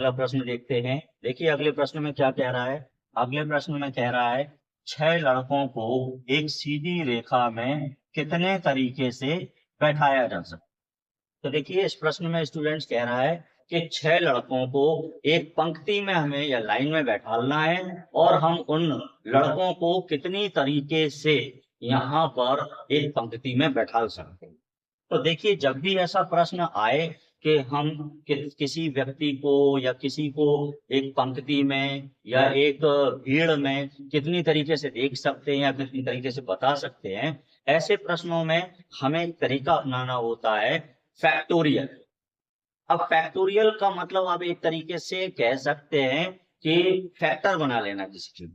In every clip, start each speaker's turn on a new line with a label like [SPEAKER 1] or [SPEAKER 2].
[SPEAKER 1] अगला प्रश्न देखते हैं। देखिए अगले प्रश्न में क्या कह रहा है। अगले प्रश्न में कह रहा है 6 लड़कों को एक सीधी रेखा में कितने तरीके से बैठाया जा सकता है। तो देखिए इस प्रश्न में स्टूडेंट्स कह रहा है कि 6 लड़कों को एक पंक्ति में हमें या लाइन में बैठाना है और हम उन लड़कों को कितनी तरीके से यहाँ पर एक पंक्ति में बैठा सकते हैं। तो देखिए जब भी ऐसा प्रश्न आए कि हम किसी व्यक्ति को या किसी को एक पंक्ति में या एक भीड़ में कितनी तरीके से देख सकते हैं या कितनी तरीके से बता सकते हैं, ऐसे प्रश्नों में हमें एक तरीका अपनाना होता है फैक्टोरियल। अब फैक्टोरियल का मतलब आप एक तरीके से कह सकते हैं कि फैक्टर बना लेना किसी चीज।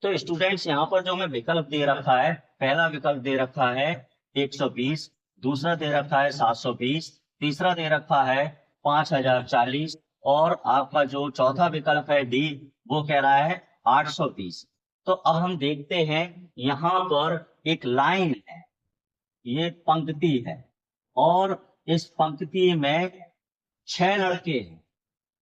[SPEAKER 1] तो स्टूडेंट्स यहाँ पर जो हमें विकल्प दे रखा है, पहला विकल्प दे रखा है 120, दूसरा दे रखा है 720, तीसरा दे रखा है 5040 और आपका जो चौथा विकल्प है डी वो कह रहा है 820। तो अब हम देखते हैं यहाँ पर एक लाइन है, ये पंक्ति है और इस पंक्ति में 6 लड़के हैं।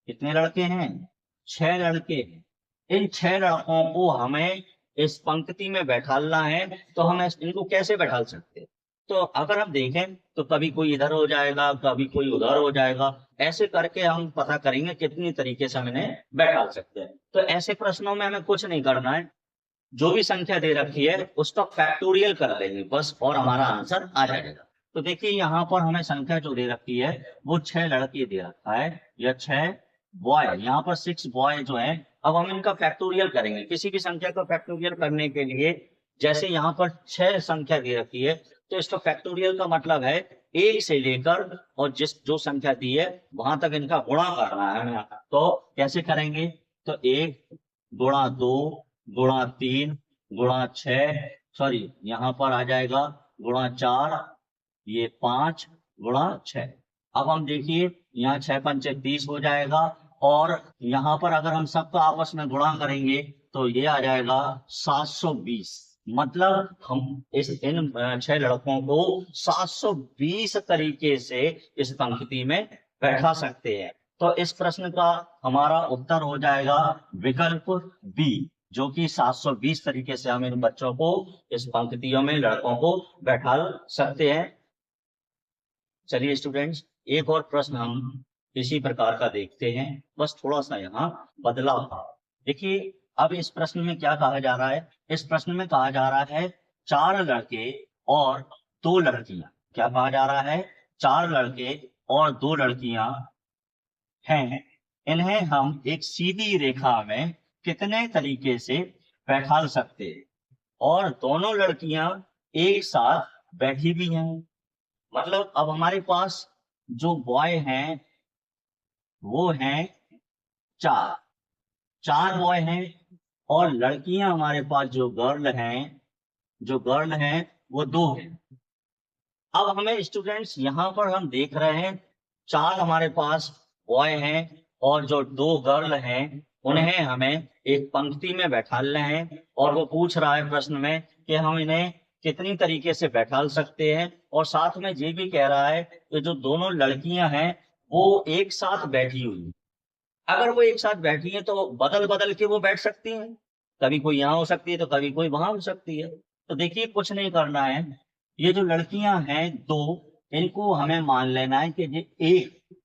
[SPEAKER 1] कितने लड़के हैं? 6 लड़के हैं। इन 6 लड़कों को हमें इस पंक्ति में बैठाना है, तो हम इनको कैसे बैठा सकते हैं? तो अगर हम देखें तो कभी कोई इधर हो जाएगा, कभी कोई उधर हो जाएगा, ऐसे करके हम पता करेंगे कितनी तरीके से हम इन्हें बैठा सकते हैं। तो ऐसे प्रश्नों में हमें कुछ नहीं करना है, जो भी संख्या दे रखी है उसका फैक्टोरियल कर लेंगे बस और हमारा आंसर आ जाएगा। तो देखिए यहाँ पर हमें संख्या जो दे रखी है वो 6 लड़के दे रखा है या 6 बॉय, यहाँ पर 6 बॉय जो है। अब हम इनका फैक्टोरियल करेंगे, किसी भी संख्या का फैक्टोरियल करने के लिए जैसे यहाँ पर 6 संख्या दे रखी है तो इसका फैक्टोरियल का मतलब है 1 से लेकर और जो संख्या दी है वहां तक इनका गुणा करना है हमें। तो कैसे करेंगे? तो 1 गुणा 2 गुणा 3 गुणा 6, सॉरी यहाँ पर आ जाएगा गुणा 4, ये 5 गुणा 6। अब हम देखिए यहाँ 6 पंचे 30 हो जाएगा और यहाँ पर अगर हम सबका आपस में गुणा करेंगे तो ये आ जाएगा 720। मतलब हम इन 6 लड़कों को 720 तरीके से इस पंक्ति में बैठा सकते हैं। तो इस प्रश्न का हमारा उत्तर हो जाएगा विकल्प बी, जो कि 720 तरीके से हम इन बच्चों को इस पंक्तियों में लड़कों को बैठा सकते हैं। चलिए स्टूडेंट्स एक और प्रश्न हम इसी प्रकार का देखते हैं, बस थोड़ा सा यहाँ बदलाव था। देखिए अब इस प्रश्न में क्या कहा जा रहा है? इस प्रश्न में कहा जा रहा है 4 लड़के और 2 लड़कियां। क्या कहा जा रहा है? 4 लड़के और 2 लड़कियां हैं, इन्हें हम एक सीधी रेखा में कितने तरीके से बैठा सकते हैं और दोनों लड़कियां एक साथ बैठी भी हैं। मतलब अब हमारे पास जो बॉय हैं वो हैं 4, 4 बॉय हैं और लड़कियां हमारे पास जो गर्ल हैं वो 2 हैं। अब हमें स्टूडेंट्स यहाँ पर हम देख रहे हैं 4 हमारे पास बॉय हैं और जो 2 गर्ल हैं उन्हें हमें एक पंक्ति में बैठाना है और वो पूछ रहा है प्रश्न में कि हम इन्हें कितनी तरीके से बैठा सकते हैं और साथ में ये भी कह रहा है कि जो दोनों लड़कियां हैं वो एक साथ बैठी हुई हैं। अगर वो एक साथ बैठी हैं तो बदल बदल के वो बैठ सकती हैं, कभी कोई यहाँ हो सकती है तो कभी कोई वहां हो सकती है। तो देखिए कुछ नहीं करना है, ये जो लड़कियां हैं 2 इनको हमें मान लेना है कि ये 1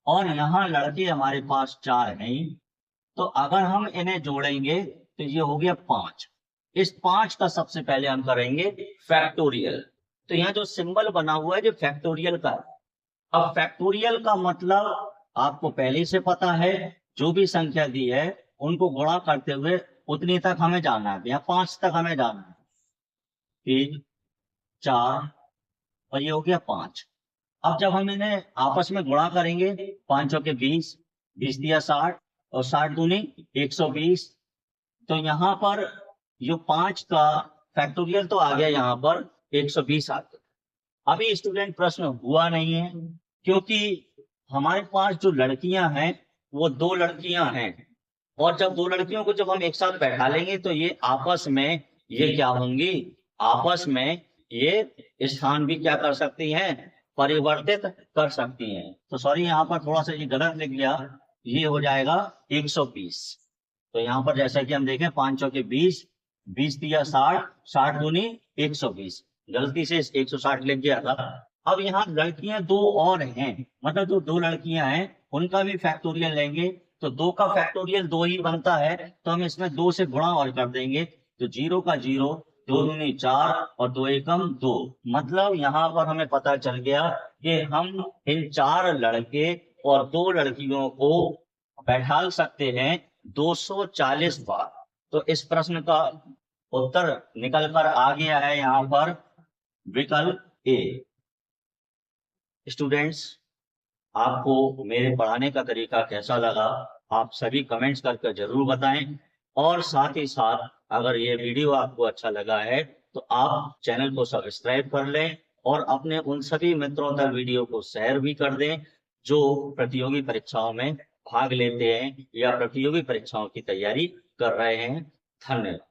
[SPEAKER 1] और यहाँ लड़के हमारे पास 4 हैं। तो अगर हम इन्हें जोड़ेंगे तो ये हो गया 5। इस 5 का सबसे पहले हम करेंगे फैक्टोरियल। तो यहाँ जो सिंबल बना हुआ है जो फैक्टोरियल का है। अब फैक्टोरियल का मतलब आपको पहले से पता है, जो भी संख्या दी है उनको गुणा करते हुए उतनी तक हमें जाना है या 5 तक हमें जाना है। 3 4 और ये हो गया 5। अब जब हम इन्हें आपस में गुणा करेंगे 5 चौके 20, 20 दिया 60 और 60 दूनी 120। तो यहाँ पर जो 5 का फैक्टोरियल तो आ गया, यहाँ पर 120 आ गया। अभी स्टूडेंट प्रश्न हुआ नहीं है क्योंकि हमारे पास जो लड़कियां हैं वो 2 लड़कियां हैं और जब 2 लड़कियों को जब हम एक साथ बैठा लेंगे तो ये आपस में ये क्या होंगी? आपस में ये स्थान भी क्या कर सकती हैं? परिवर्तित कर सकती हैं। तो सॉरी यहाँ पर थोड़ा सा ये गलत लिख गया, ये हो जाएगा 120। तो यहाँ पर जैसा कि हम देखें 5 चौके 20, 20 दिया 60, 60 दूनी 120, गलती से 160 लिख गया था। अब यहाँ लड़कियां दो और हैं, मतलब जो दो लड़कियां हैं उनका भी फैक्टोरियल लेंगे, तो 2 का फैक्टोरियल 2 ही बनता है, तो हम इसमें 2 से गुणा और कर देंगे, तो 0 का 0, 2 दूनी 4 और 2 एकम 2। मतलब यहाँ पर हमें पता चल गया कि हम इन 4 लड़के और 2 लड़कियों को बैठा सकते हैं 240 बार। तो इस प्रश्न का उत्तर निकल कर आ गया है यहाँ पर विकल्प ए। स्टूडेंट्स, आपको मेरे पढ़ाने का तरीका कैसा लगा, आप सभी कमेंट्स करके जरूर बताएं, और साथ ही साथ अगर ये वीडियो आपको अच्छा लगा है तो आप चैनल को सब्सक्राइब कर लें और अपने उन सभी मित्रों तक वीडियो को शेयर भी कर दें जो प्रतियोगी परीक्षाओं में भाग लेते हैं या प्रतियोगी परीक्षाओं की तैयारी कर रहे हैं। धन्यवाद।